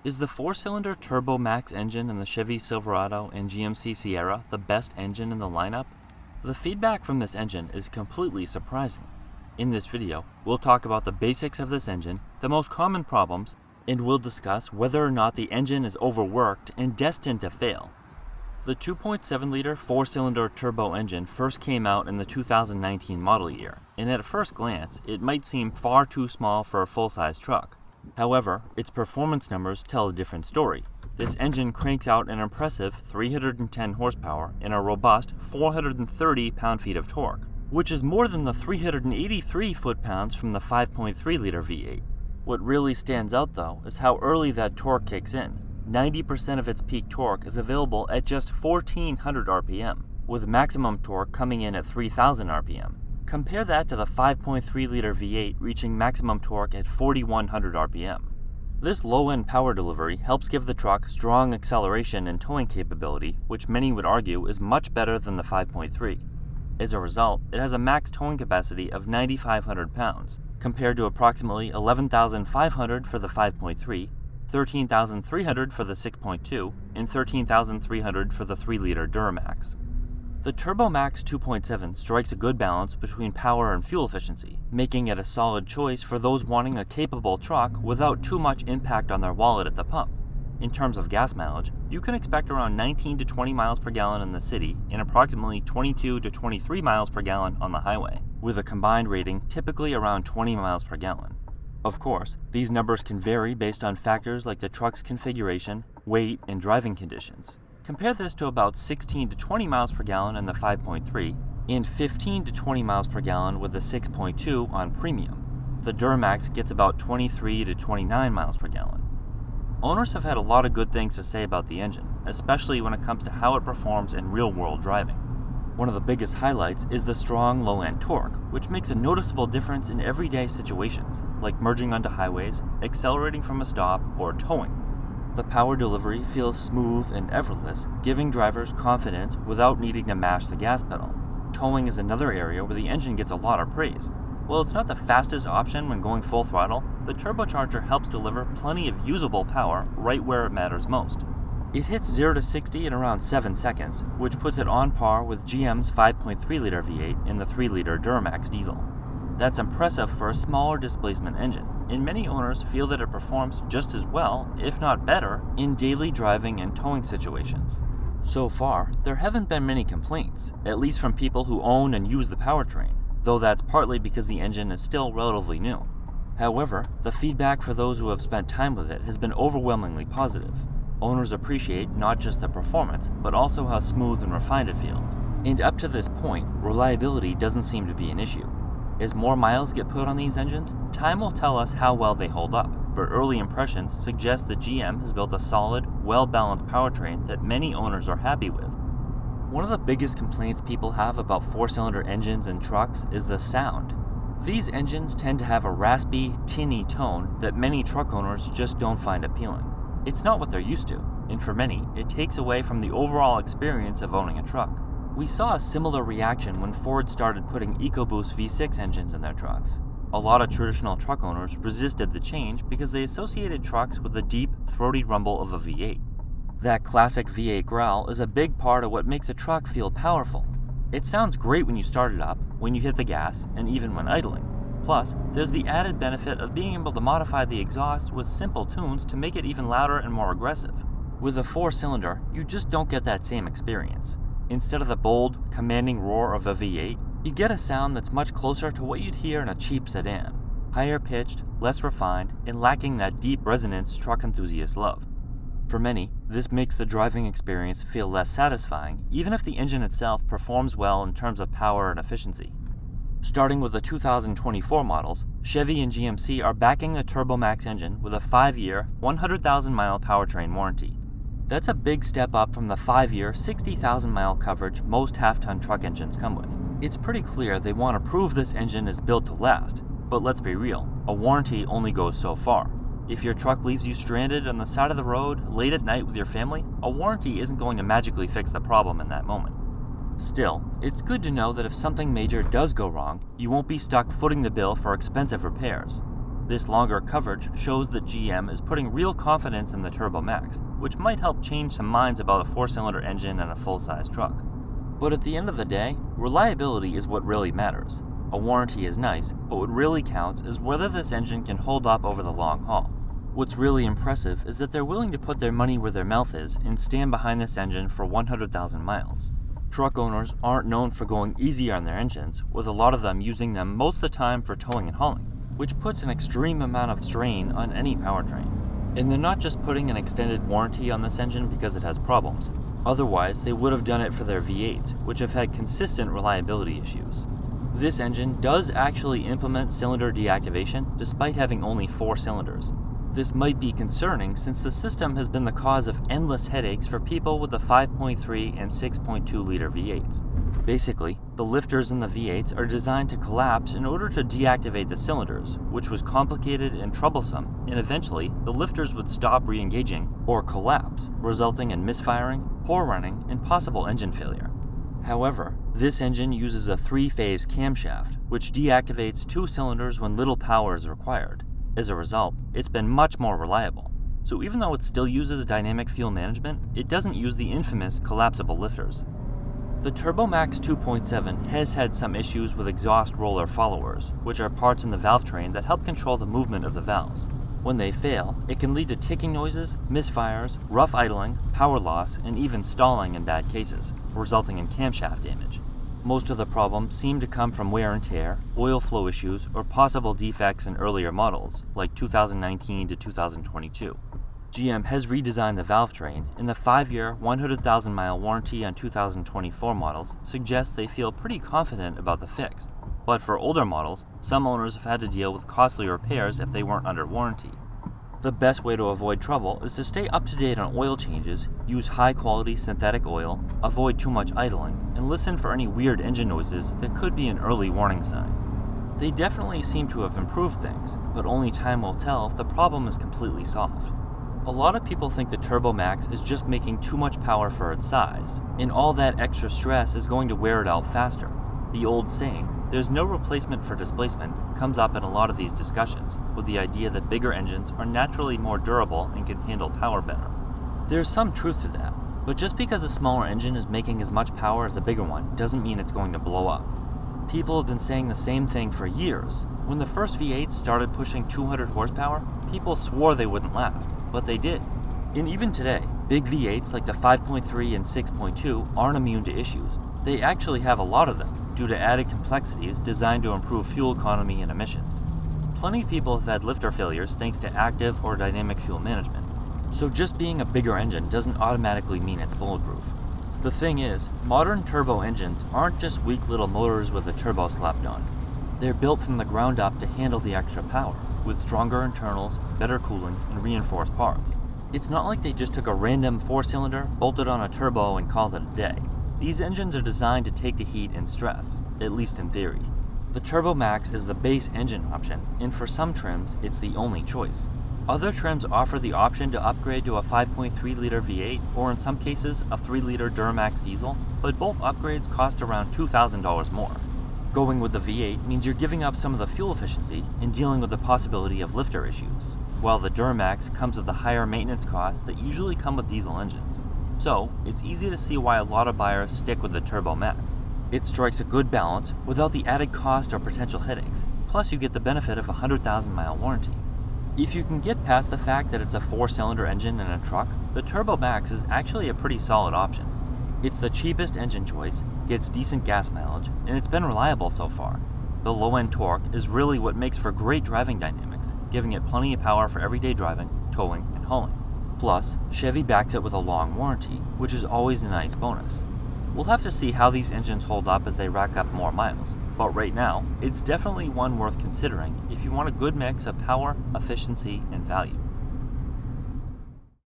Is the four-cylinder turbo max engine in the Chevy Silverado and GMC Sierra the best engine in the lineup? The feedback from this engine is completely surprising. In this video, we'll talk about the basics of this engine, the most common problems, and we'll discuss whether or not the engine is overworked and destined to fail. The 2.7-liter four-cylinder turbo engine first came out in the 2019 model year, and at first glance, it might seem far too small for a full-size truck. However, its performance numbers tell a different story. This engine cranks out an impressive 310 horsepower and a robust 430 pound-feet of torque, which is more than the 383 foot-pounds from the 5.3-liter V8. What really stands out, though, is how early that torque kicks in. 90% of its peak torque is available at just 1,400 RPM, with maximum torque coming in at 3,000 RPM. Compare that to the 5.3-liter V8 reaching maximum torque at 4,100 RPM. This low-end power delivery helps give the truck strong acceleration and towing capability, which many would argue is much better than the 5.3. As a result, it has a max towing capacity of 9,500 pounds, compared to approximately 11,500 for the 5.3, 13,300 for the 6.2, and 13,300 for the 3-liter Duramax. The Turbo Max 2.7 strikes a good balance between power and fuel efficiency, making it a solid choice for those wanting a capable truck without too much impact on their wallet at the pump. In terms of gas mileage, you can expect around 19 to 20 miles per gallon in the city and approximately 22 to 23 miles per gallon on the highway, with a combined rating typically around 20 miles per gallon. Of course, these numbers can vary based on factors like the truck's configuration, weight, and driving conditions. Compare this to about 16 to 20 miles per gallon in the 5.3 and 15 to 20 miles per gallon with the 6.2 on premium. The Duramax gets about 23 to 29 miles per gallon. Owners have had a lot of good things to say about the engine, especially when it comes to how it performs in real-world driving. One of the biggest highlights is the strong low-end torque, which makes a noticeable difference in everyday situations, like merging onto highways, accelerating from a stop, or towing. The power delivery feels smooth and effortless, giving drivers confidence without needing to mash the gas pedal. Towing is another area where the engine gets a lot of praise. While it's not the fastest option when going full throttle, the turbocharger helps deliver plenty of usable power right where it matters most. It hits 0 to 60 in around 7 seconds, which puts it on par with GM's 5.3-liter V8 and the 3-liter Duramax diesel. That's impressive for a smaller displacement engine, and many owners feel that it performs just as well, if not better, in daily driving and towing situations. So far, there haven't been many complaints, at least from people who own and use the powertrain, though that's partly because the engine is still relatively new. However, the feedback for those who have spent time with it has been overwhelmingly positive. Owners appreciate not just the performance, but also how smooth and refined it feels. And up to this point, reliability doesn't seem to be an issue. As more miles get put on these engines, time will tell us how well they hold up, but early impressions suggest that GM has built a solid, well-balanced powertrain that many owners are happy with. One of the biggest complaints people have about four-cylinder engines and trucks is the sound. These engines tend to have a raspy, tinny tone that many truck owners just don't find appealing. It's not what they're used to, and for many, it takes away from the overall experience of owning a truck. We saw a similar reaction when Ford started putting EcoBoost V6 engines in their trucks. A lot of traditional truck owners resisted the change because they associated trucks with the deep, throaty rumble of a V8. That classic V8 growl is a big part of what makes a truck feel powerful. It sounds great when you start it up, when you hit the gas, and even when idling. Plus, there's the added benefit of being able to modify the exhaust with simple tunes to make it even louder and more aggressive. With a four-cylinder, you just don't get that same experience. Instead of the bold, commanding roar of a V8, you get a sound that's much closer to what you'd hear in a cheap sedan. Higher pitched, less refined, and lacking that deep resonance truck enthusiasts love. For many, this makes the driving experience feel less satisfying, even if the engine itself performs well in terms of power and efficiency. Starting with the 2024 models, Chevy and GMC are backing the Turbo Max engine with a 5-year, 100,000-mile powertrain warranty. That's a big step up from the 5-year, 60,000-mile coverage most half-ton truck engines come with. It's pretty clear they want to prove this engine is built to last, but let's be real, a warranty only goes so far. If your truck leaves you stranded on the side of the road late at night with your family, a warranty isn't going to magically fix the problem in that moment. Still, it's good to know that if something major does go wrong, you won't be stuck footing the bill for expensive repairs. This longer coverage shows that GM is putting real confidence in the Turbo Max, which might help change some minds about a 4-cylinder engine and a full-size truck. But at the end of the day, reliability is what really matters. A warranty is nice, but what really counts is whether this engine can hold up over the long haul. What's really impressive is that they're willing to put their money where their mouth is and stand behind this engine for 100,000 miles. Truck owners aren't known for going easy on their engines, with a lot of them using them most of the time for towing and hauling, which puts an extreme amount of strain on any powertrain. And they're not just putting an extended warranty on this engine because it has problems. Otherwise, they would have done it for their V8s, which have had consistent reliability issues. This engine does actually implement cylinder deactivation despite having only 4 cylinders. This might be concerning since the system has been the cause of endless headaches for people with the 5.3 and 6.2 liter V8s. Basically, the lifters in the V8s are designed to collapse in order to deactivate the cylinders, which was complicated and troublesome, and eventually the lifters would stop re-engaging or collapse, resulting in misfiring, poor running, and possible engine failure. However, this engine uses a 3-phase camshaft, which deactivates 2 cylinders when little power is required. As a result, it's been much more reliable. So even though it still uses dynamic fuel management, it doesn't use the infamous collapsible lifters. The Turbo Max 2.7 has had some issues with exhaust roller followers, which are parts in the valve train that help control the movement of the valves. When they fail, it can lead to ticking noises, misfires, rough idling, power loss, and even stalling in bad cases, resulting in camshaft damage. Most of the problems seem to come from wear and tear, oil flow issues, or possible defects in earlier models, like 2019 to 2022. GM has redesigned the valve train, and the 5-year, 100,000-mile warranty on 2024 models suggests they feel pretty confident about the fix. But for older models, some owners have had to deal with costly repairs if they weren't under warranty. The best way to avoid trouble is to stay up to date on oil changes, use high-quality synthetic oil, avoid too much idling, and listen for any weird engine noises that could be an early warning sign. They definitely seem to have improved things, but only time will tell if the problem is completely solved. A lot of people think the Turbo Max is just making too much power for its size, and all that extra stress is going to wear it out faster. The old saying, "There's no replacement for displacement," comes up in a lot of these discussions, with the idea that bigger engines are naturally more durable and can handle power better. There's some truth to that, but just because a smaller engine is making as much power as a bigger one doesn't mean it's going to blow up. People have been saying the same thing for years. When the first V8s started pushing 200 horsepower, people swore they wouldn't last, but they did. And even today, big V8s like the 5.3 and 6.2 aren't immune to issues. They actually have a lot of them, due to added complexities designed to improve fuel economy and emissions. Plenty of people have had lifter failures thanks to active or dynamic fuel management. So just being a bigger engine doesn't automatically mean it's bulletproof. The thing is, modern turbo engines aren't just weak little motors with a turbo slapped on. They're built from the ground up to handle the extra power, with stronger internals, better cooling, and reinforced parts. It's not like they just took a random 4-cylinder, bolted on a turbo, and called it a day. These engines are designed to take the heat and stress, at least in theory. The Turbo Max is the base engine option, and for some trims, it's the only choice. Other trims offer the option to upgrade to a 5.3-liter V8, or in some cases, a 3-liter Duramax diesel, but both upgrades cost around $2,000 more. Going with the V8 means you're giving up some of the fuel efficiency and dealing with the possibility of lifter issues, while the Duramax comes with the higher maintenance costs that usually come with diesel engines. So, it's easy to see why a lot of buyers stick with the Turbo Max. It strikes a good balance without the added cost or potential headaches, plus you get the benefit of a 100,000-mile warranty. If you can get past the fact that it's a 4-cylinder engine in a truck, the Turbo Max is actually a pretty solid option. It's the cheapest engine choice, gets decent gas mileage, and it's been reliable so far. The low-end torque is really what makes for great driving dynamics, giving it plenty of power for everyday driving, towing, and hauling. Plus, Chevy backs it with a long warranty, which is always a nice bonus. We'll have to see how these engines hold up as they rack up more miles, but right now, it's definitely one worth considering if you want a good mix of power, efficiency, and value.